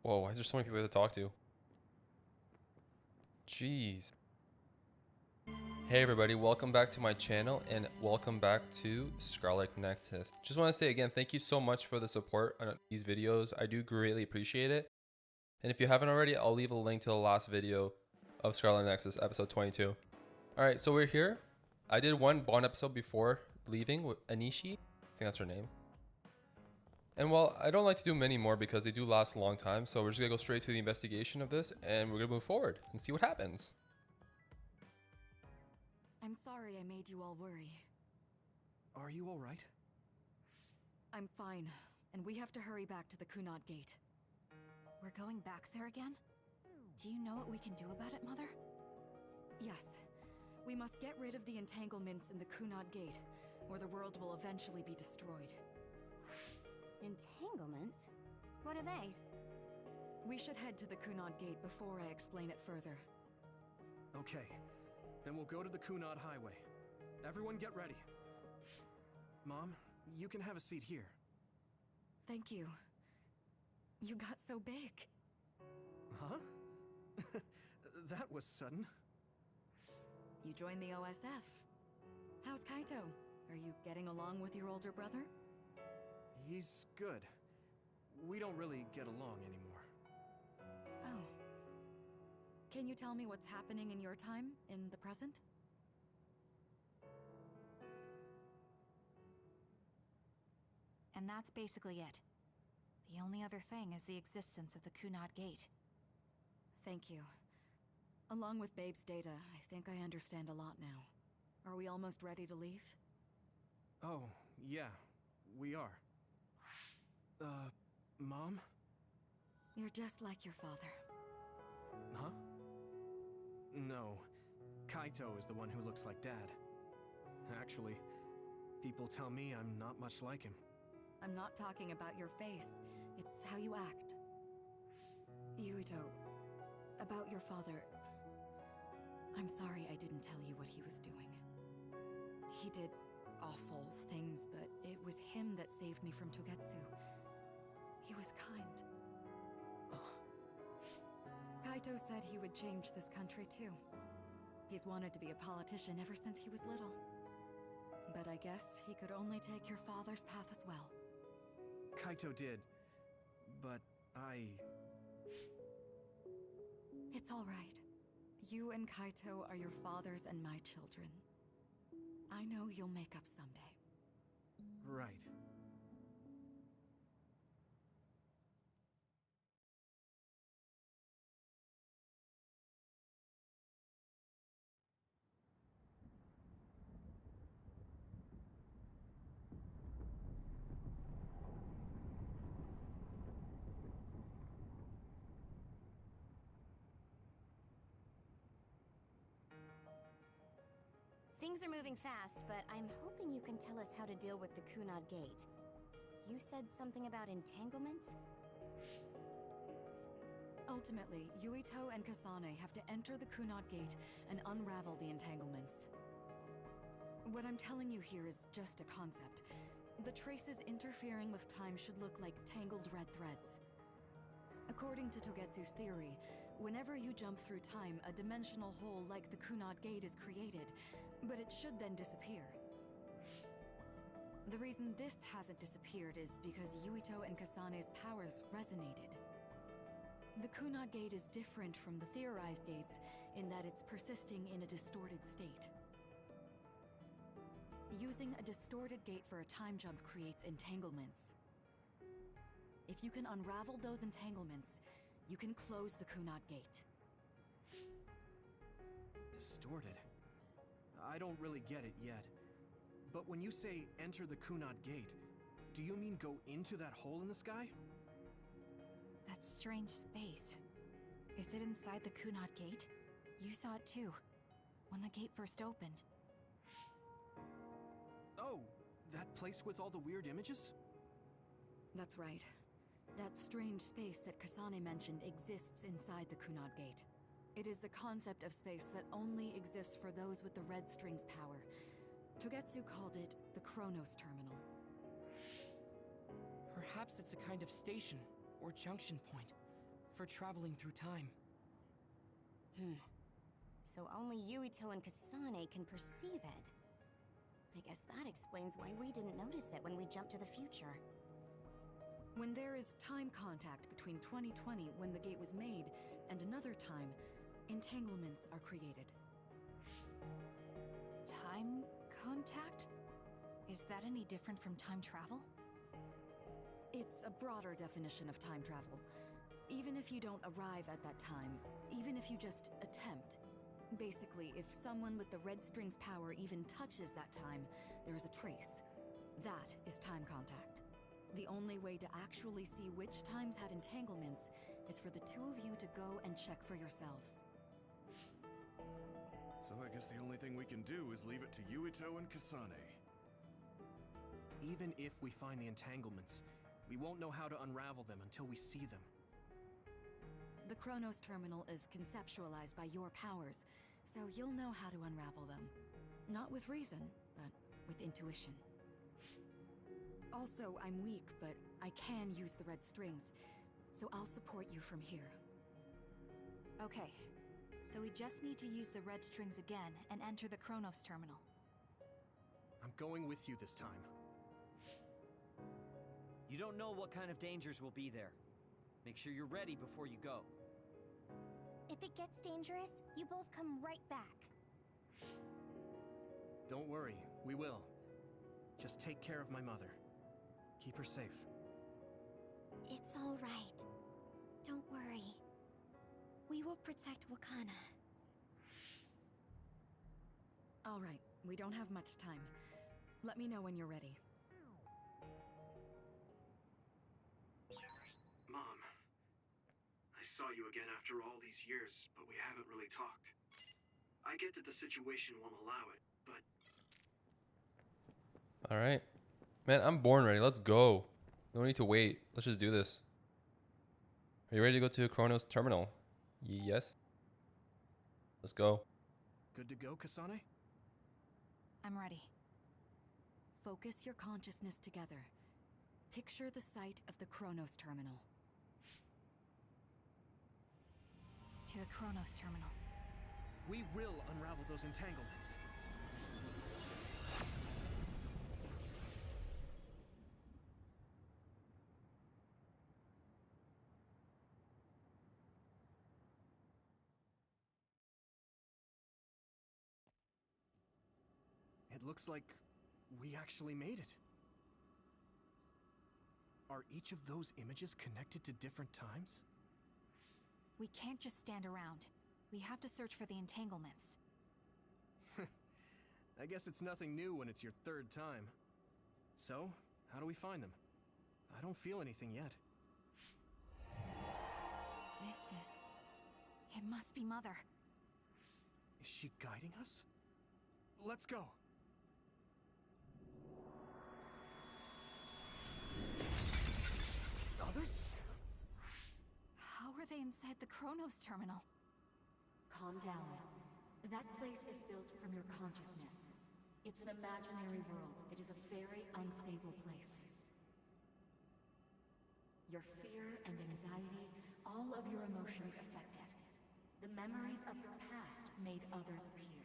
Whoa, why is there so many people to talk to? Jeez. Hey everybody, welcome back to my channel and welcome back to Scarlet Nexus. Just want to say again, thank you so much for the support on these videos. I do greatly appreciate it. And if you haven't already, I'll leave a link to the last video of Scarlet Nexus, episode 22. Alright, so we're here. I did one Bond episode before leaving with Anishi. I think that's her name. And well, I don't like to do many more because they do last a long time. So we're just gonna go straight to the investigation of this and we're gonna move forward and see what happens. I'm sorry I made you all worry. Are you all right? I'm fine, and we have to hurry back to the Kunad Gate. We're going back there again? Do you know what we can do about it, Mother? Yes. We must get rid of the entanglements in the Kunad Gate, or the world will eventually be destroyed. Entanglements? What are they? We should head to the Kunad Gate before I explain it further. Okay. Then we'll go to the Kunad Highway. Everyone get ready. Mom, you can have a seat here. Thank you. You got so big. Huh? That was sudden. You joined the OSF. How's Kaito? Are you getting along with your older brother? He's good. We don't really get along anymore. Oh. Can you tell me what's happening in your time, in the present? And that's basically it. The only other thing is the existence of the Kunad Gate. Thank you. Along with Babe's data, I think I understand a lot now. Are we almost ready to leave? Oh, yeah, we are. Mom? You're just like your father. Huh? No. Kaito is the one who looks like Dad. Actually, people tell me I'm not much like him. I'm not talking about your face. It's how you act. Yuito, about your father... I'm sorry I didn't tell you what he was doing. He did awful things, but it was him that saved me from Togetsu. He was kind. Kaito said he would change this country too. He's wanted to be a politician ever since he was little. But I guess he could only take your father's path as well. Kaito did, but It's all right. You and Kaito are your fathers and my children. I know you'll make up someday. Right. Things are moving fast, but I'm hoping you can tell us how to deal with the Kunad Gate. You said something about entanglements? Ultimately, Yuito and Kasane have to enter the Kunad Gate and unravel the entanglements. What I'm telling you here is just a concept. The traces interfering with time should look like tangled red threads. According to Togetsu's theory, whenever you jump through time, a dimensional hole like the Kunad Gate is created, but it should then disappear. The reason this hasn't disappeared is because Yuito and Kasane's powers resonated. The Kunad Gate is different from the theorized gates in that it's persisting in a distorted state. Using a distorted gate for a time jump creates entanglements. If you can unravel those entanglements, you can close the Kunad Gate. Distorted? I don't really get it yet. But when you say enter the Kunad Gate, do you mean go into that hole in the sky? That strange space. Is it inside the Kunad Gate? You saw it too, when the gate first opened. Oh, that place with all the weird images? That's right. That strange space that Kasane mentioned exists inside the Kunad Gate. It is a concept of space that only exists for those with the red string's power. Togetsu called it the Chronos Terminal. Perhaps it's a kind of station or junction point. for traveling through time. So only Yuito and Kasane can perceive it. I guess that explains why we didn't notice it when we jumped to the future. When there is time contact between 2020, when the gate was made, and another time, entanglements are created. Time contact? Is that any different from time travel? It's a broader definition of time travel. Even if you don't arrive at that time, even if you just attempt. Basically, if someone with the red string's power even touches that time, there is a trace. That is time contact. The only way to actually see which times have entanglements is for the two of you to go and check for yourselves. So I guess the only thing we can do is leave it to Yuito and Kasane. Even if we find the entanglements, we won't know how to unravel them until we see them. The Chronos Terminal is conceptualized by your powers, so you'll know how to unravel them. Not with reason, but with intuition. Also, I'm weak, but I can use the red strings, so I'll support you from here. Okay, so we just need to use the red strings again and enter the Chronos Terminal. I'm going with you this time. You don't know what kind of dangers will be there. Make sure you're ready before you go. If it gets dangerous, you both come right back. Don't worry, we will. Just take care of my mother. Keep her safe. It's all right. Don't worry. We will protect Wakana. All right, we don't have much time. Let me know when you're ready. Mom, I saw you again after all these years, but we haven't really talked. I get that the situation won't allow it, but... All right. Man, I'm born ready. Let's go. No need to wait. Let's just do this. Are you ready to go to Chronos Terminal? Yes. Let's go. Good to go, Kasane? I'm ready. Focus your consciousness together. Picture the site of the Chronos Terminal. To the Chronos Terminal. We will unravel those entanglements. It looks like we actually made it. Are each of those images connected to different times? We can't just stand around. We have to search for the entanglements. I guess it's nothing new when it's your third time. So, how do we find them? I don't feel anything yet. This is... It must be Mother. Is she guiding us? Let's go! Others? How are they inside the Chronos Terminal? Calm down. That place is built from your consciousness. It's an imaginary world. It is a very unstable place. Your fear and anxiety, all of your emotions affected. The memories of your past made others appear.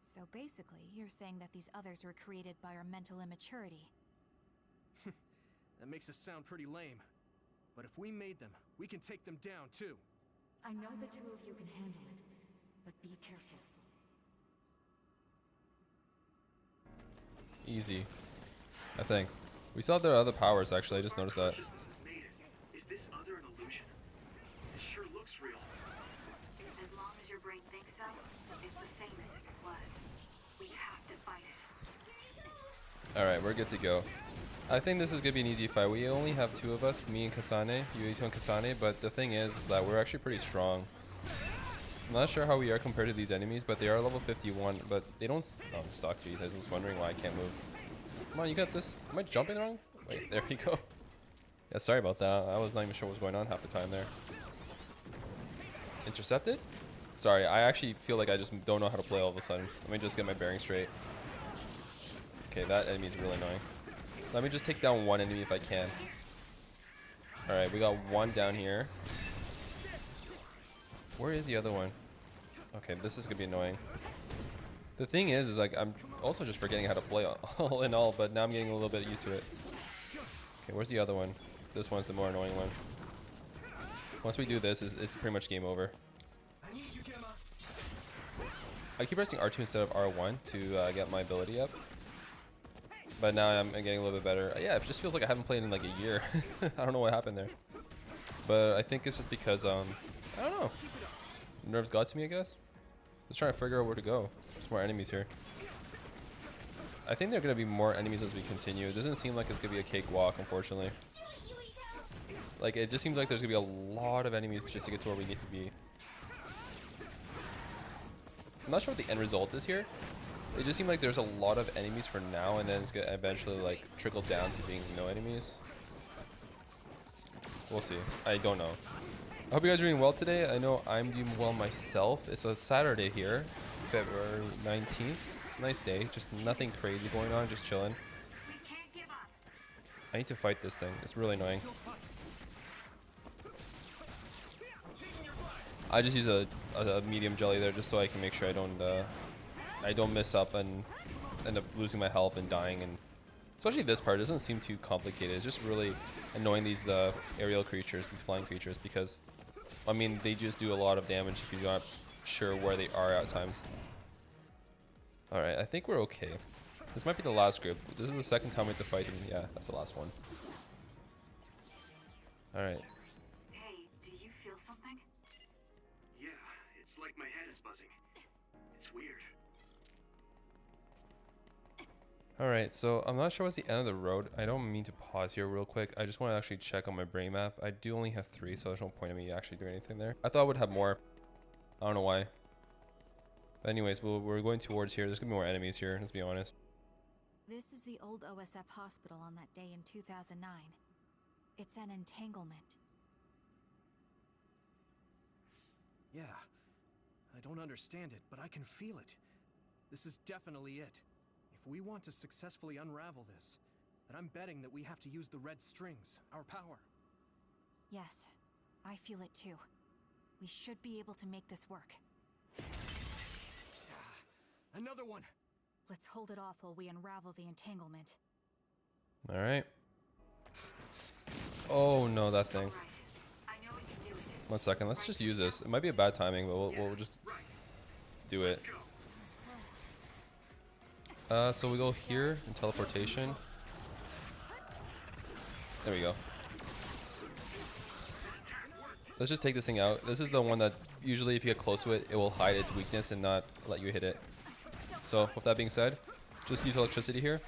So basically, you're saying that these others were created by our mental immaturity. That makes us sound pretty lame. But if we made them, we can take them down too. I know the two of you can handle it, but be careful. Easy. I think. We still have their other powers, actually. I just noticed that. Is this other an illusion? It sure looks real. As long as your brain thinks so, it's the same as if it was. We have to fight it. Alright, we're good to go. I think this is going to be an easy fight. We only have two of us, me and Kasane, Yuito and Kasane, but the thing is that we're actually pretty strong. I'm not sure how we are compared to these enemies, but they are level 51, but they don't... Oh, I'm stuck, jeez. I was just wondering why I can't move. Come on, you got this. Am I jumping wrong? Wait, there we go. Yeah, sorry about that. I was not even sure what was going on half the time there. Intercepted? Sorry, I actually feel like I just don't know how to play all of a sudden. Let me just get my bearings straight. Okay, that enemy is really annoying. Let me just take down one enemy if I can. Alright, we got one down here. Where is the other one? Okay, this is gonna be annoying. The thing is like I'm also just forgetting how to play all in all, but now I'm getting a little bit used to it. Okay, where's the other one? This one's the more annoying one. Once we do this, it's pretty much game over. I keep pressing R2 instead of R1 to get my ability up. But now I'm getting a little bit better. Yeah, it just feels like I haven't played in like a year. I don't know what happened there. But I think it's just because, I don't know. Nerves got to me, I guess. Just trying to figure out where to go. There's more enemies here. I think there are going to be more enemies as we continue. It doesn't seem like it's going to be a cakewalk, unfortunately. Like, it just seems like there's going to be a lot of enemies just to get to where we need to be. I'm not sure what the end result is here. It just seemed like there's a lot of enemies for now, and then it's going to eventually, like, trickle down to being no enemies. We'll see. I don't know. I hope you guys are doing well today. I know I'm doing well myself. It's a Saturday here, February 19th. Nice day. Just nothing crazy going on. Just chilling. I need to fight this thing. It's really annoying. I just use a medium jelly there just so I can make sure I don't mess up and end up losing my health and dying. And especially this part, it doesn't seem too complicated. It's just really annoying these aerial creatures, these flying creatures, because I mean they just do a lot of damage if you're not sure where they are at times. All right, I think we're okay. This might be the last group. This is the second time we have to fight them. Yeah, that's the last one. All right. Hey, do you feel something? Yeah, it's like my head is buzzing. It's weird. Alright, so I'm not sure what's the end of the road. I don't mean to pause here real quick. I just want to actually check on my brain map. I do only have 3, so there's no point in me actually doing anything there. I thought I would have more. I don't know why. But anyways, we're going towards here. There's going to be more enemies here, let's be honest. This is the old OSF hospital on that day in 2009. It's an entanglement. Yeah. I don't understand it, but I can feel it. This is definitely it. If we want to successfully unravel this, then I'm betting that we have to use the red strings, our power. Yes, I feel it too. We should be able to make this work. Another one! Let's hold it off while we unravel the entanglement. Alright. Oh no, that thing. I know what you do. 1 second, let's just use this. It might be a bad timing, but we'll just do it. So we go here in teleportation. There we go. Let's just take this thing out. This is the one that usually if you get close to it, it will hide its weakness and not let you hit it. So with that being said, just use electricity here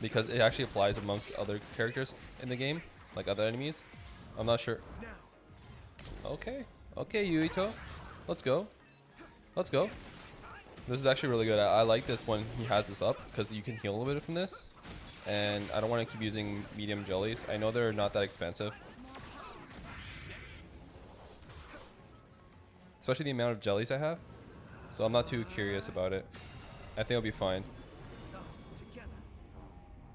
because it actually applies amongst other characters in the game, like other enemies. I'm not sure. Okay. Okay, Yuito. Let's go. Let's go. This is actually really good. I like this when he has this up because you can heal a little bit from this. And I don't want to keep using medium jellies. I know they're not that expensive. Especially the amount of jellies I have. So I'm not too curious about it. I think I'll be fine.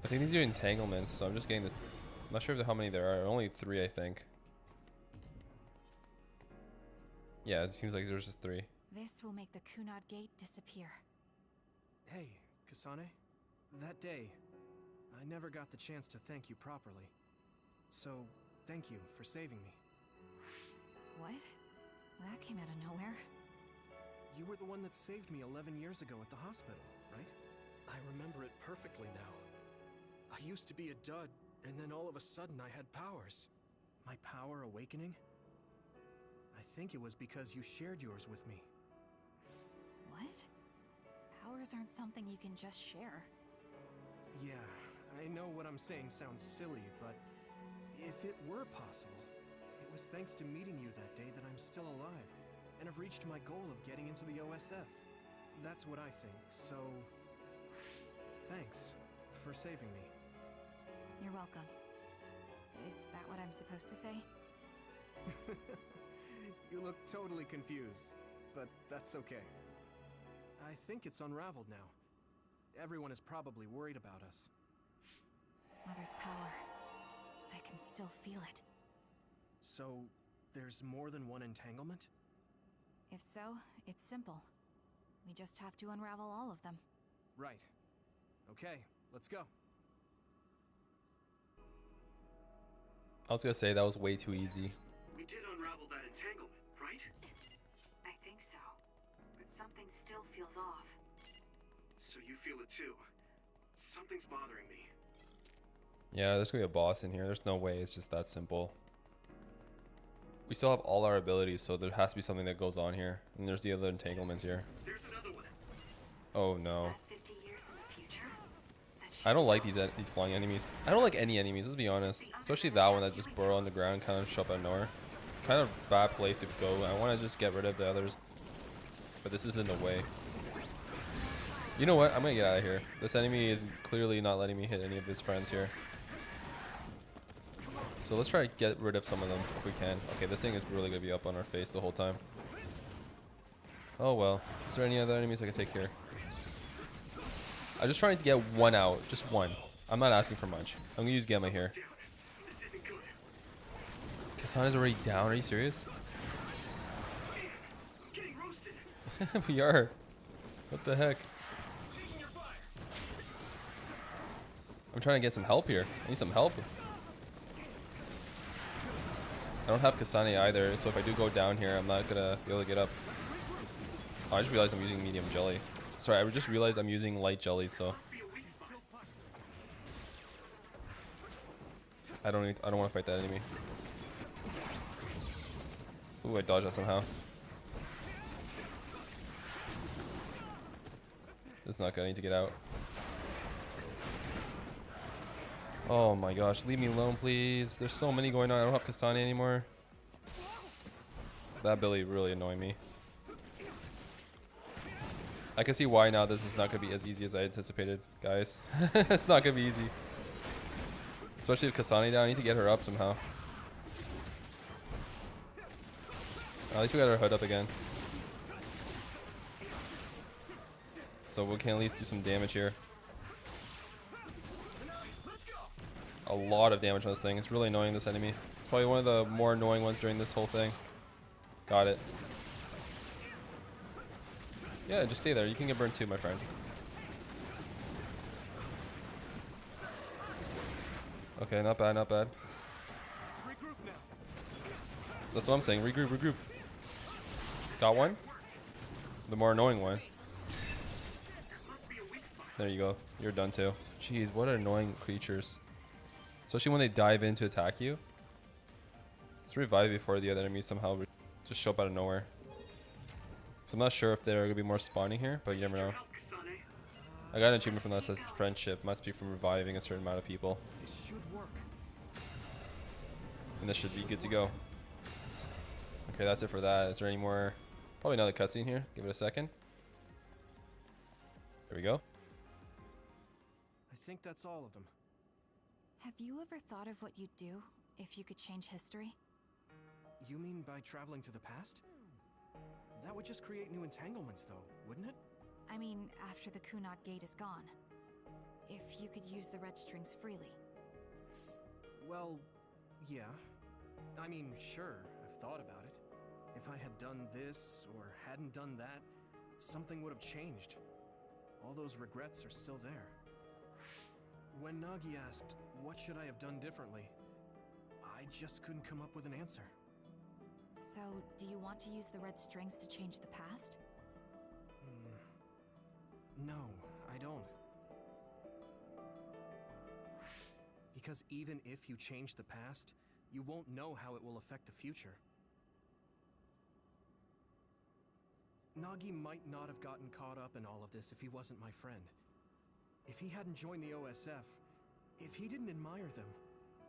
I think these are entanglements, so I'm just getting the... I'm not sure how many there are. Only 3, I think. Yeah, it seems like there's just 3. This will make the Kunad Gate disappear. Hey, Kasane. That day, I never got the chance to thank you properly. So, thank you for saving me. What? That came out of nowhere. You were the one that saved me 11 years ago at the hospital, right? I remember it perfectly now. I used to be a dud, and then all of a sudden I had powers. My power awakening? I think it was because you shared yours with me. What? Powers aren't something you can just share. Yeah, I know what I'm saying sounds silly, but if it were possible, it was thanks to meeting you that day that I'm still alive, and have reached my goal of getting into the OSF. That's what I think, so... thanks for saving me. You're welcome. Is that what I'm supposed to say? You look totally confused, but that's okay. I think it's unraveled now. Everyone is probably worried about us. Mother's power. I can still still feel it. So, there's more than one entanglement? If so, it's simple. We just have to unravel all of them. Right. Okay, let's go. I was gonna say that was way too easy. We did unravel that entanglement, right? I think so. But something still feels off. So you feel it too. Something's bothering me. Yeah, there's gonna be a boss in here. There's no way it's just that simple. We still have all our abilities, so there has to be something that goes on here. And there's the other entanglements here. There's another one. Oh no. That 50 years in the future? I don't like these flying enemies. I don't like any enemies, let's be honest. Especially that one that just burrow on the ground, kind of show up out of nowhere. Kind of bad place to go. I want to just get rid of the others. But this is in the way. You know what? I'm going to get out of here. This enemy is clearly not letting me hit any of his friends here. So let's try to get rid of some of them if we can. Okay, this thing is really going to be up on our face the whole time. Oh well. Is there any other enemies I can take here? I'm just trying to get one out. Just one. I'm not asking for much. I'm going to use Gamma here. Kasana's already down. Are you serious? We are. What the heck? I'm trying to get some help here. I need some help. I don't have Kasane either, so if I do go down here, I'm not gonna be able to get up. Oh, I just realized I'm using medium jelly. Sorry, I just realized I'm using light jelly, so I don't want to fight that enemy. Ooh, I dodged that somehow. This is not good. I need to get out. Oh my gosh, leave me alone, please. There's so many going on. I don't have Kasane anymore. That ability really annoying me. I can see why now this is not going to be as easy as I anticipated, guys. It's not going to be easy. Especially with Kasane down. I need to get her up somehow. At least we got our hood up again. So we can at least do some damage here. A lot of damage on this thing. It's really annoying, this enemy. It's probably one of the more annoying ones during this whole thing. Got it. Yeah, just stay there. You can get burned too, my friend. Okay, not bad, not bad. That's what I'm saying. Regroup, regroup. Got one? The more annoying one. There you go. You're done too. Jeez, what annoying creatures. Especially when they dive in to attack you. Let's revive before the other enemies somehow just show up out of nowhere. So I'm not sure if there are going to be more spawning here, but you never know. I got an achievement from that that says friendship. Must be from reviving a certain amount of people. This should work. And this should be good to go. Okay, that's it for that. Is there any more? Probably another cutscene here. Give it a second. There we go. I think that's all of them. Have you ever thought of what you'd do if you could change history? You mean by traveling to the past? That would just create new entanglements, though, wouldn't it? I mean, after the Kunad Gate is gone. If you could use the red strings freely. Well, yeah. I mean, sure, I've thought about it. If I had done this, or hadn't done that, something would have changed. All those regrets are still there. When Nagi asked, what should I have done differently, I just couldn't come up with an answer. So, do you want to use the red strings to change the past? No, I don't. Because even if you change the past, you won't know how it will affect the future. Nagi might not have gotten caught up in all of this if he wasn't my friend. If he hadn't joined the OSF, if he didn't admire them,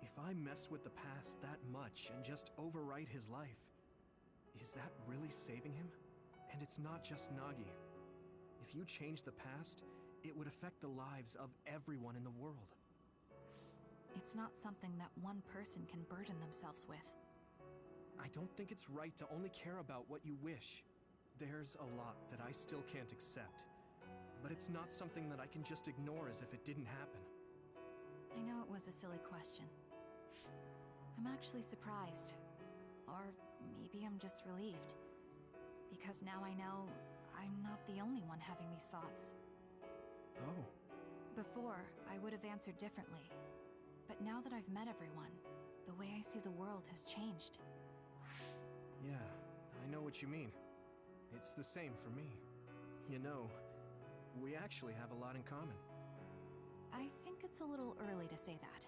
if I mess with the past that much and just overwrite his life, is that really saving him? And it's not just Nagi. If you change the past, it would affect the lives of everyone in the world. It's not something that one person can burden themselves with. I don't think it's right to only care about what you wish. There's a lot that I still can't accept. But it's not something that I can just ignore as if it didn't happen. I know it was a silly question. I'm actually surprised. Or maybe I'm just relieved. Because now I know I'm not the only one having these thoughts. Oh. Before, I would have answered differently. But now that I've met everyone, the way I see the world has changed. Yeah, I know what you mean. It's the same for me. You know, we actually have a lot in common. I think it's a little early to say that.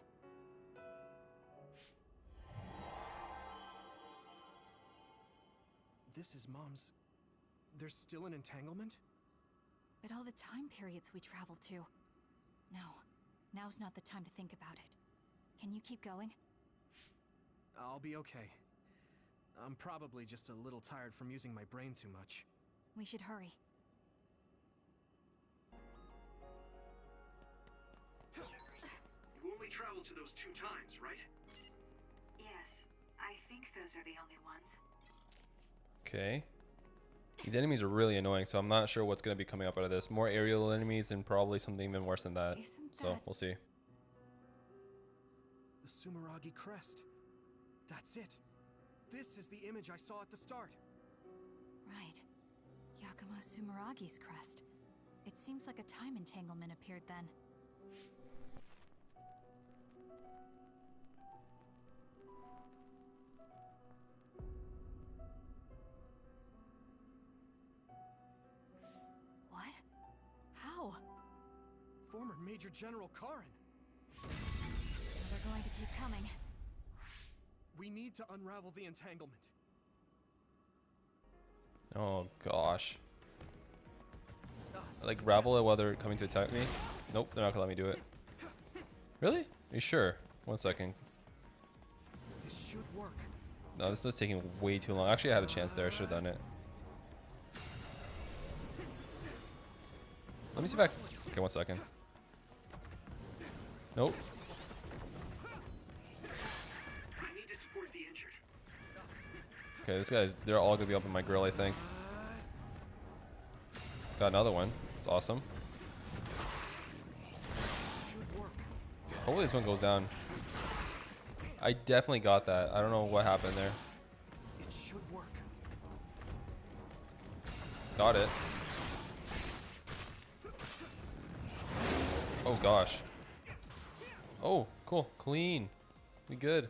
This is Mom's... There's still an entanglement? But all the time periods we travel to. No, now's not the time to think about it. Can you keep going? I'll be okay. I'm probably just a little tired from using my brain too much. We should hurry. You only traveled to those 2 times, right? Yes, I think those are the only ones. Okay. These enemies are really annoying, so I'm not sure what's going to be coming up out of this. More aerial enemies and probably something even worse than that. So we'll see. The Sumeragi crest. That's it. This is the image I saw at the start. Right. Yakumo Sumeragi's crest. It seems like a time entanglement appeared then. What? How? Former Major General Karin. So they're going to keep coming. We need to unravel the entanglement. Oh gosh. I like ravel it while they're coming to attack me. Nope, they're not gonna let me do it. Really? Are you sure? 1 second. This should work. No, this was taking way too long. Actually, I had a chance there. I should have done it. Let me see if I... Okay, 1 second. Nope. I need to support the injured. Okay, this guy's... They're all gonna be up in my grill, I think. Got another one. It's awesome. Should work. Hopefully this one goes down. I definitely got that. I don't know what happened there. It should work. Got it. Oh gosh. Oh, cool. Clean. We good.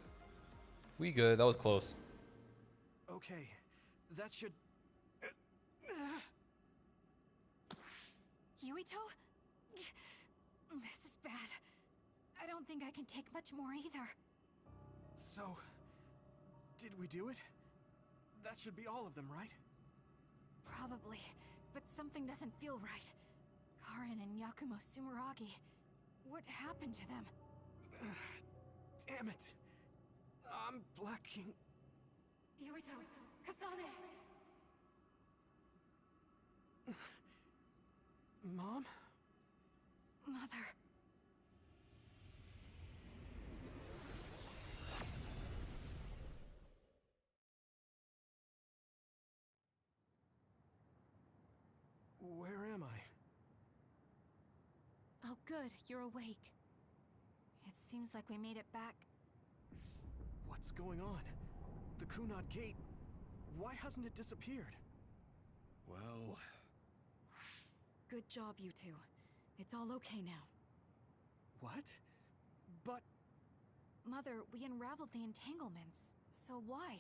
We good. That was close. Okay, that should... Yuito? This is bad. I don't think I can take much more either. So, did we do it? That should be all of them, right? Probably, but something doesn't feel right. Karin and Yakumo Sumeragi. What happened to them? Damn it. I'm blacking. Yuito, Kasane! Mom? Mother. Where am I? Oh good, you're awake. It seems like we made it back. What's going on? The Kunad Gate. Why hasn't it disappeared? Well... Good job, you two. It's all okay now. What? But... Mother, we unraveled the entanglements. So why?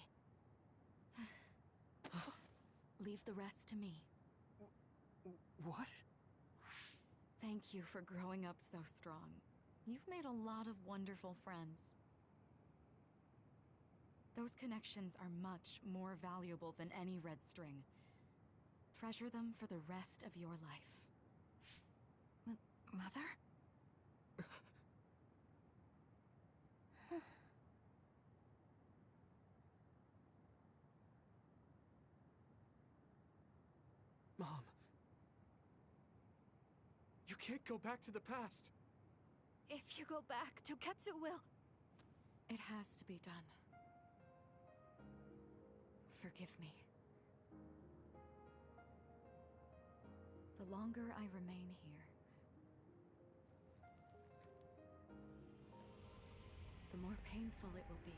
Leave the rest to me. What? Thank you for growing up so strong. You've made a lot of wonderful friends. Those connections are much more valuable than any red string. Treasure them for the rest of your life. Mother? Mom. You can't go back to the past. If you go back, Toketsu will... It has to be done. Forgive me. The longer I remain here, the more painful it will be.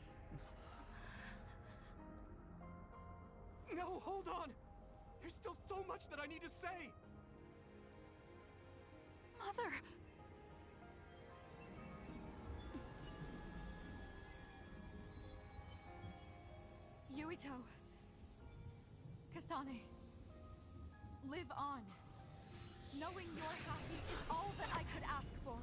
No, hold on! There's still so much that I need to say! Mother! Yuito. Kasane. Live on. Knowing you're happy is all that I could ask for.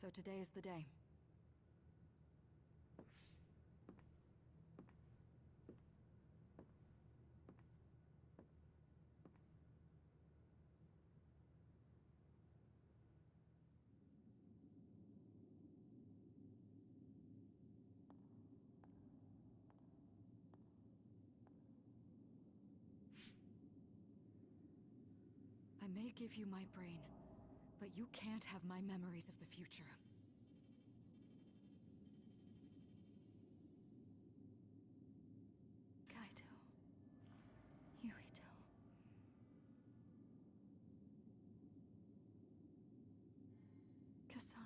So today is the day. I may give you my brain, but you can't have my memories of the future. Kaito. Yuito. Kasane.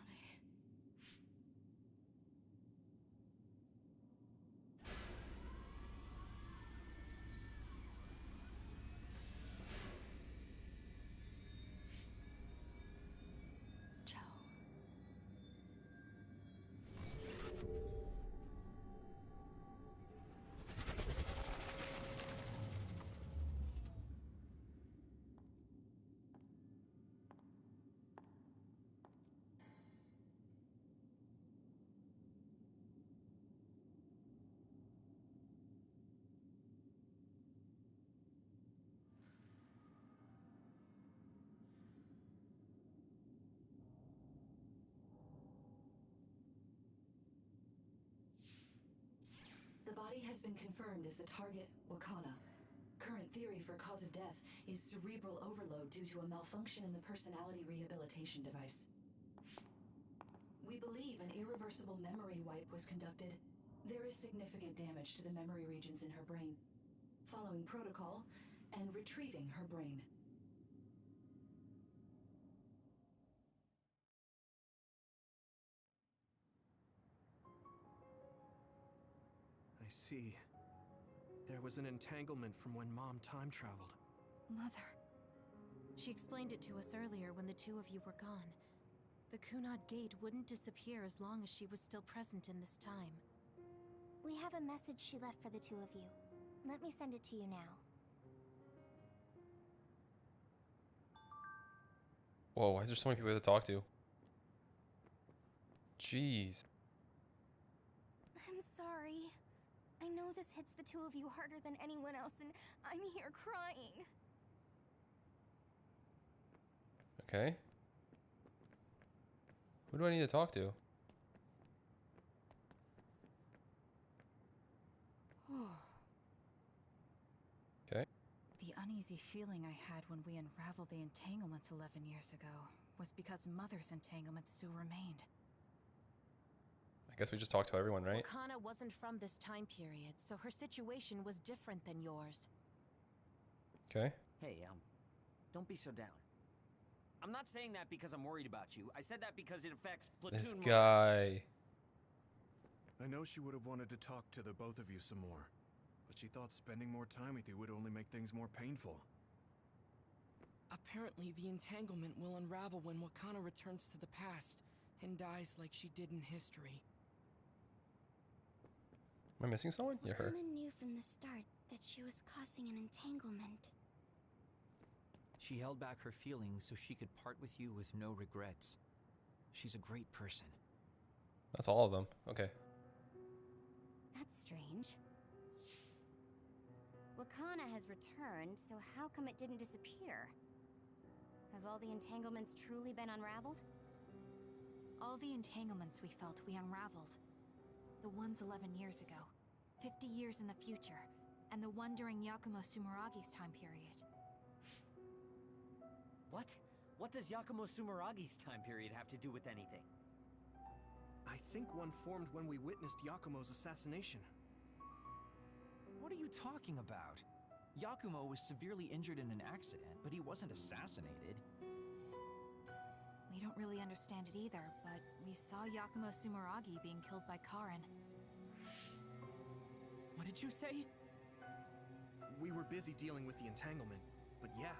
Ciao. The body has been confirmed as the target, Wakana. Current theory for cause of death is cerebral overload due to a malfunction in the personality rehabilitation device. We believe an irreversible memory wipe was conducted. There is significant damage to the memory regions in her brain. Following protocol and retrieving her brain. I see. There was an entanglement from when Mom time traveled. Mother. She explained it to us earlier when the two of you were gone. The Kunad Gate wouldn't disappear as long as she was still present in this time. We have a message she left for the two of you. Let me send it to you now. Whoa, why is there so many people to talk to? Jeez. I'm sorry. I know this hits the two of you harder than anyone else, and I'm here crying. Okay. Who do I need to talk to? Okay. The uneasy feeling I had when we unraveled the entanglements 11 years ago was because Mother's entanglements still remained. I guess we just talked to everyone, right? Wakana wasn't from this time period, so her situation was different than yours. Okay. Hey, don't be so down. I'm not saying that because I'm worried about you. I said that because it affects platoon This morale. guy. I know she would have wanted to talk to the both of you some more, but she thought spending more time with you would only make things more painful. Apparently, the entanglement will unravel when Wakana returns to the past and dies like she did in history. Am I missing someone? Yeah, her. Wakana knew from the start that she was causing an entanglement. She held back her feelings so she could part with you with no regrets. She's a great person. That's all of them. Okay. That's strange. Wakana has returned, so how come it didn't disappear? Have all the entanglements truly been unraveled? All the entanglements we felt, we unraveled. The ones 11 years ago, 50 years in the future, and the one during Yuito Sumeragi's time period. What? What does Yakumo Sumeragi's time period have to do with anything? I think one formed when we witnessed Yakumo's assassination. What are you talking about? Yakumo was severely injured in an accident, but he wasn't assassinated. We don't really understand it either, but we saw Yakumo Sumeragi being killed by Karin. What did you say? We were busy dealing with the entanglement, but yeah,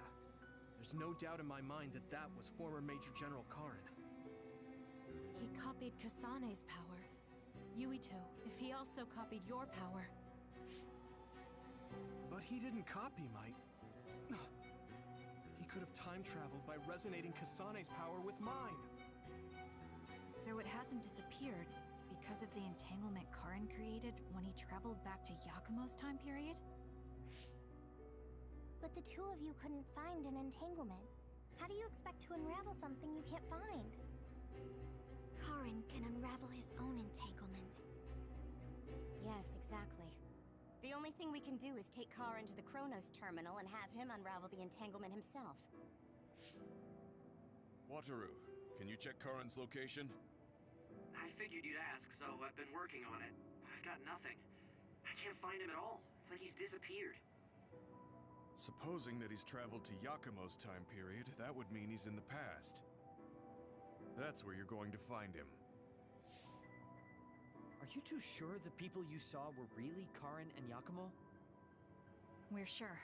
there's no doubt in my mind that that was former Major General Karin. He copied Kasane's power. Yuito, if he also copied your power. But he didn't copy my... He could have time traveled by resonating Kasane's power with mine. So it hasn't disappeared because of the entanglement Karin created when he traveled back to Yakumo's time period? But the two of you couldn't find an entanglement. How do you expect to unravel something you can't find? Karin can unravel his own entanglement. Yes, exactly. The only thing we can do is take Karin to the Chronos terminal and have him unravel the entanglement himself. Wataru, can you check Karin's location? I figured you'd ask, so I've been working on it. But I've got nothing. I can't find him at all. It's like he's disappeared. Supposing that he's traveled to Yakumo's time period, that would mean he's in the past. That's where you're going to find him. Are you too sure the people you saw were really Karin and Yakumo? We're sure.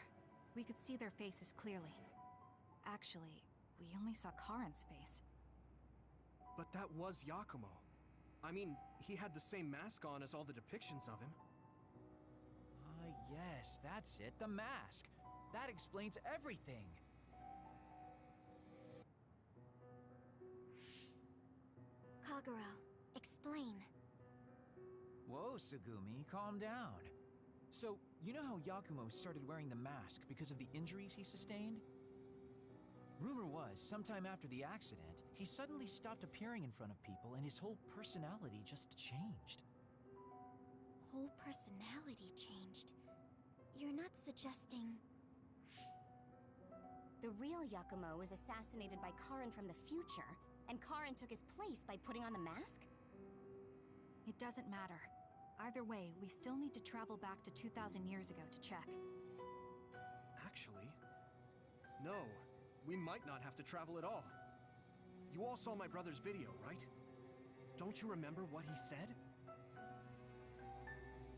We could see their faces clearly. Actually, we only saw Karin's face. But that was Yakumo. I mean, he had the same mask on as all the depictions of him. Ah, yes, that's it, the mask. That explains everything. Kagero, explain. Whoa, Sugumi, calm down. So, you know how Yakumo started wearing the mask because of the injuries he sustained? Rumor was, sometime after the accident, he suddenly stopped appearing in front of people and his whole personality just changed. Whole personality changed? You're not suggesting... The real Yakumo was assassinated by Karin from the future, and Karin took his place by putting on the mask? It doesn't matter. Either way, we still need to travel back to 2,000 years ago to check. Actually, no. We might not have to travel at all. You all saw my brother's video, right? Don't you remember what he said?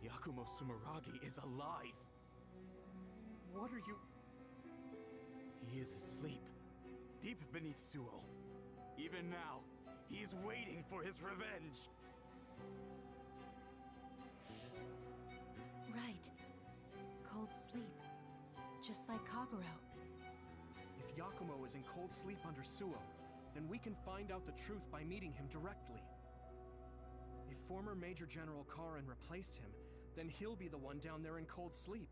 Yakumo Sumeragi is alive! What are you... He is asleep, deep beneath Suo. Even now, he is waiting for his revenge! Right. Cold sleep. Just like Kagero. If Yakumo is in cold sleep under Suo, then we can find out the truth by meeting him directly. If former Major General Karin replaced him, then he'll be the one down there in cold sleep.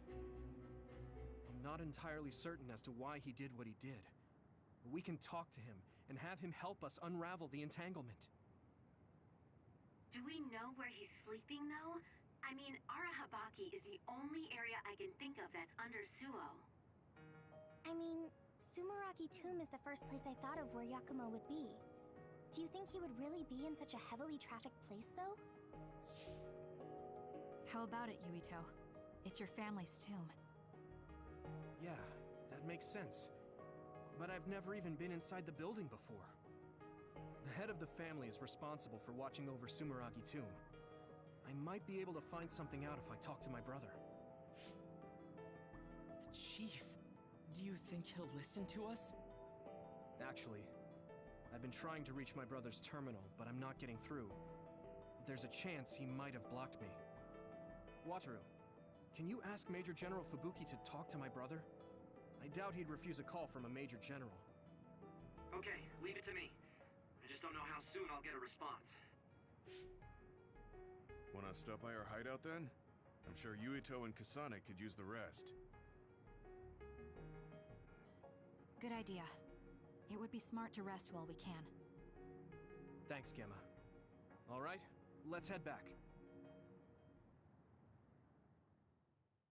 I'm not entirely certain as to why he did what he did, but we can talk to him and have him help us unravel the entanglement. Do we know where he's sleeping, though? I mean, Arahabaki is the only area I can think of that's under Suo. I mean, Sumeragi Tomb is the first place I thought of where Yakumo would be. Do you think he would really be in such a heavily trafficked place, though? How about it, Yuito? It's your family's tomb. Yeah, that makes sense. But I've never even been inside the building before. The head of the family is responsible for watching over Sumeragi Tomb. I might be able to find something out if I talk to my brother. The chief. Do you think he'll listen to us? Actually, I've been trying to reach my brother's terminal, but I'm not getting through. There's a chance he might have blocked me. Wataru, can you ask Major General Fubuki to talk to my brother? I doubt he'd refuse a call from a Major General. Okay, leave it to me. I just don't know how soon I'll get a response. Wanna stop by our hideout then? I'm sure Yuito and Kasane could use the rest. Good idea. It would be smart to rest while we can. Thanks, Gemma. All right, let's head back.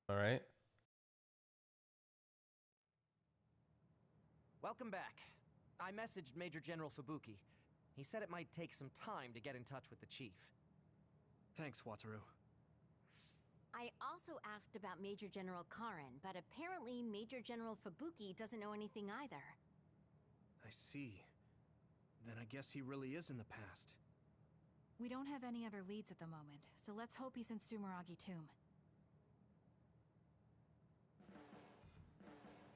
All right. Welcome back. I messaged Major General Fubuki. He said it might take some time to get in touch with the chief. Thanks, Wataru. I also asked about Major General Karen, but apparently Major General Fubuki doesn't know anything either. I see. Then I guess he really is in the past. We don't have any other leads at the moment, so let's hope he's in Sumeragi Tomb.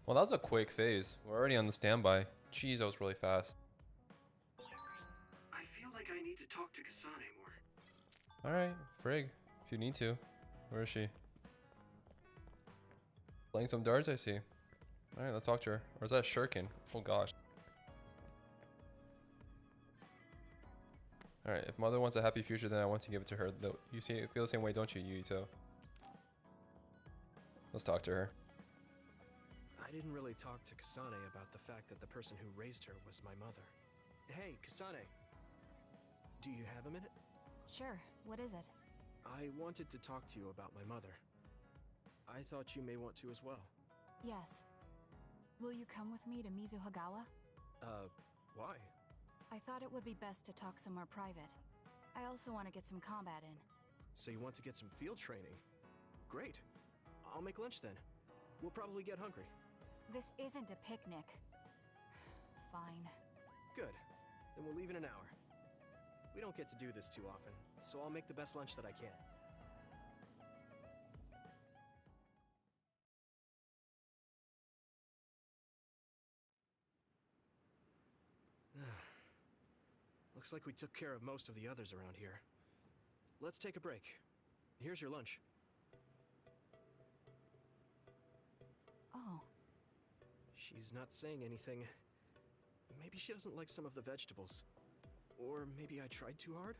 Well, that was a quick phase. We're already on the standby. Jeez, that was really fast. I feel like I need to talk to Kasane more. Alright, Frig, if you need to. Where is she? Playing some darts, I see. Alright, let's talk to her. Or is that Shuriken? Oh gosh. Alright, if mother wants a happy future, then I want to give it to her. Though you feel the same way, don't you, Yuito? Let's talk to her. I didn't really talk to Kasane about the fact that the person who raised her was my mother. Hey, Kasane. Do you have a minute? Sure, what is it? I wanted to talk to you about my mother. I thought you may want to as well. Yes. Will you come with me to Mizuhagawa? Why? I thought it would be best to talk somewhere private. I also want to get some combat in. So you want to get some field training? Great. I'll make lunch then. We'll probably get hungry. This isn't a picnic. Fine. Good. Then we'll leave in an hour. We don't get to do this too often, so I'll make the best lunch that I can. Looks like we took care of most of the others around here. Let's take a break. Here's your lunch. Oh. She's not saying anything. Maybe she doesn't like some of the vegetables. Or maybe I tried too hard?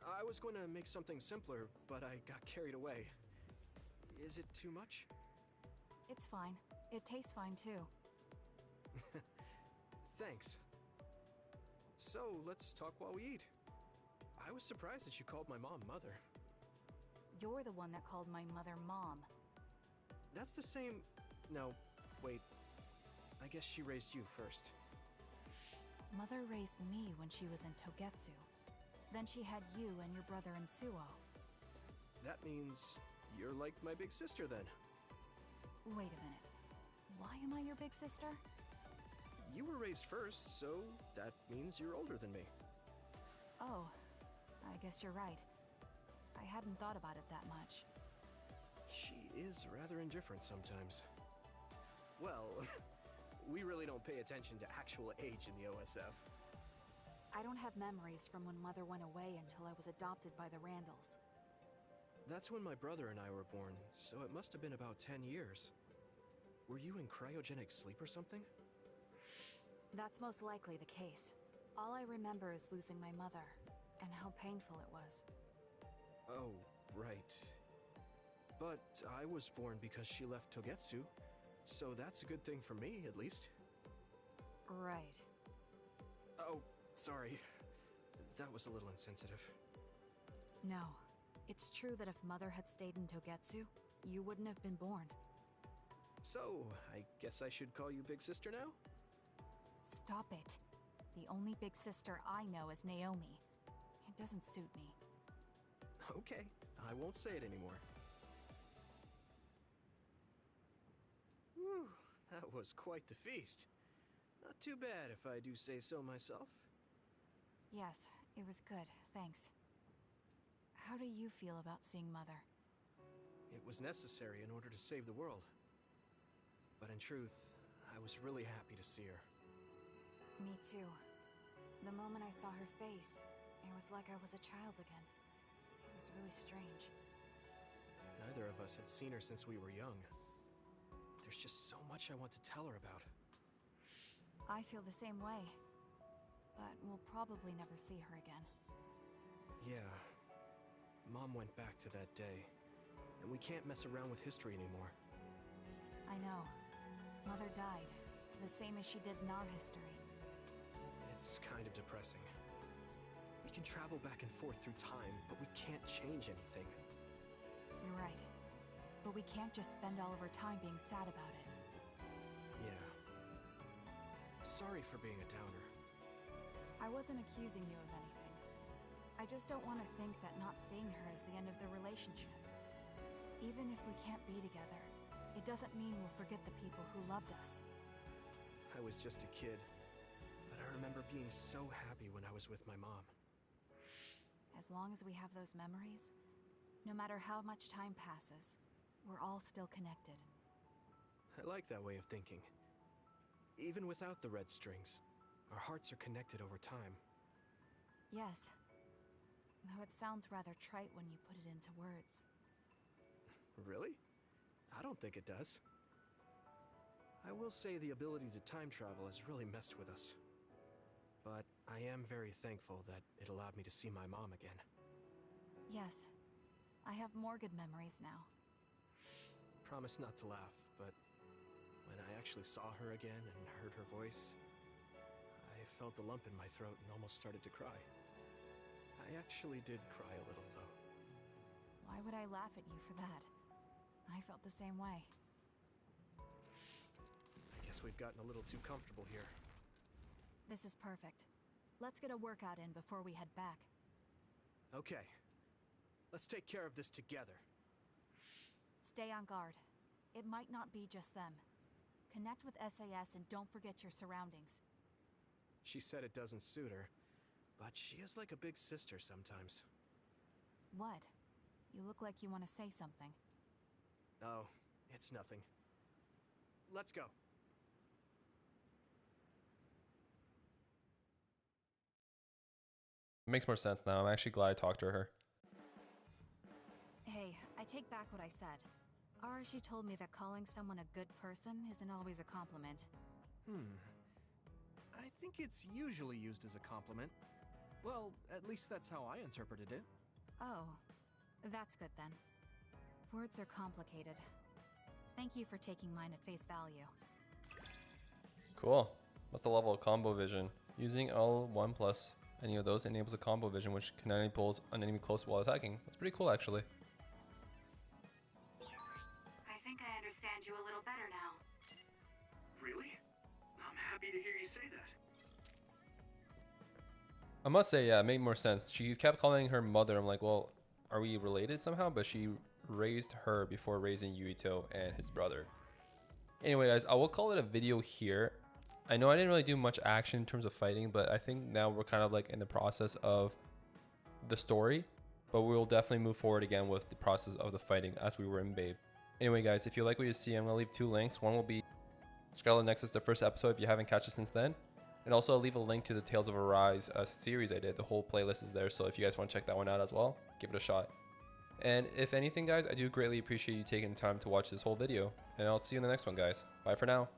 I was going to make something simpler, but I got carried away. Is it too much? It's fine. It tastes fine too. Thanks. So, let's talk while we eat. I was surprised that you called my mom Mother. You're the one that called my mother Mom. That's the same... No, wait. I guess she raised you first. Mother raised me when she was in Togetsu. Then she had you and your brother in Suo. That means you're like my big sister then. Wait a minute. Why am I your big sister? You were raised first, so that means you're older than me. Oh, I guess you're right. I hadn't thought about it that much. She is rather indifferent sometimes. Well, we really don't pay attention to actual age in the OSF. I don't have memories from when Mother went away until I was adopted by the Randalls. That's when my brother and I were born, so it must have been about 10 years. Were you in cryogenic sleep or something? That's most likely the case. All I remember is losing my mother, and how painful it was. Oh, right. But I was born because she left Togetsu, so that's a good thing for me, at least. Right. Oh, sorry. That was a little insensitive. No. It's true that if Mother had stayed in Togetsu, you wouldn't have been born. So, I guess I should call you Big Sister now? Stop it. The only big sister I know is Naomi. It doesn't suit me. Okay, I won't say it anymore. Whew, that was quite the feast. Not too bad if I do say so myself. Yes, it was good, thanks. How do you feel about seeing Mother? It was necessary in order to save the world. But in truth, I was really happy to see her. Me too. The moment I saw her face, it was like I was a child again. It was really strange. Neither of us had seen her since we were young. There's just so much I want to tell her about. I feel the same way. But we'll probably never see her again. Yeah. Mom went back to that day. And we can't mess around with history anymore. I know. Mother died, the same as she did in our history. It's kind of depressing. We can travel back and forth through time, but we can't change anything. You're right. But we can't just spend all of our time being sad about it. Yeah. sorry for being a downer. I wasn't accusing you of anything. I just don't want to think that not seeing her is the end of the relationship. Even if we can't be together, it doesn't mean we'll forget the people who loved us. I was just a kid, but I remember being so happy when I was with my mom. As long as we have those memories, no matter how much time passes, we're all still connected. I like that way of thinking. Even without the red strings, our hearts are connected over time. Yes. Though it sounds rather trite when you put it into words. Really? I don't think it does. I will say the ability to time travel has really messed with us. But I am very thankful that it allowed me to see my mom again. Yes. I have more good memories now. Promise not to laugh, but when I actually saw her again and heard her voice, I felt a lump in my throat and almost started to cry. I actually did cry a little, though. Why would I laugh at you for that? I felt the same way. I guess we've gotten a little too comfortable here. This is perfect. Let's get a workout in before we head back. Okay. Let's take care of this together. Stay on guard. It might not be just them. Connect with SAS and don't forget your surroundings. She said it doesn't suit her, but she is like a big sister sometimes. What? You look like you want to say something. Oh, it's nothing. Let's go. It makes more sense now. I'm actually glad I talked to her. Hey, I take back what I said. Arashi told me that calling someone a good person isn't always a compliment. I think it's usually used as a compliment. Well, at least that's how I interpreted it. Oh, that's good then. Words are complicated. Thank you for taking mine at face value. Cool. What's the level of combo vision? Using L1 plus any of those enables a combo vision which kinetically pulls an enemy close while attacking. That's pretty cool actually. I think I understand you a little better now. Really? I'm happy to hear you say that. I must say, yeah, it made more sense. She kept calling her mother. I'm like, well, are we related somehow? But she raised her before raising Yuito and his brother. Anyway, guys, I will call it a video here. I know I didn't really do much action in terms of fighting, but I think now we're kind of like in the process of the story. But we will definitely move forward again with the process of the fighting as we were in Babe. Anyway, guys, if you like what you see, I'm going to leave 2 links. One will be Scarlet Nexus, the first episode, if you haven't catched it since then. And also I'll leave a link to the Tales of Arise series I did. The whole playlist is there, so if you guys want to check that one out as well, give it a shot. And if anything, guys, I do greatly appreciate you taking the time to watch this whole video. And I'll see you in the next one, guys. Bye for now.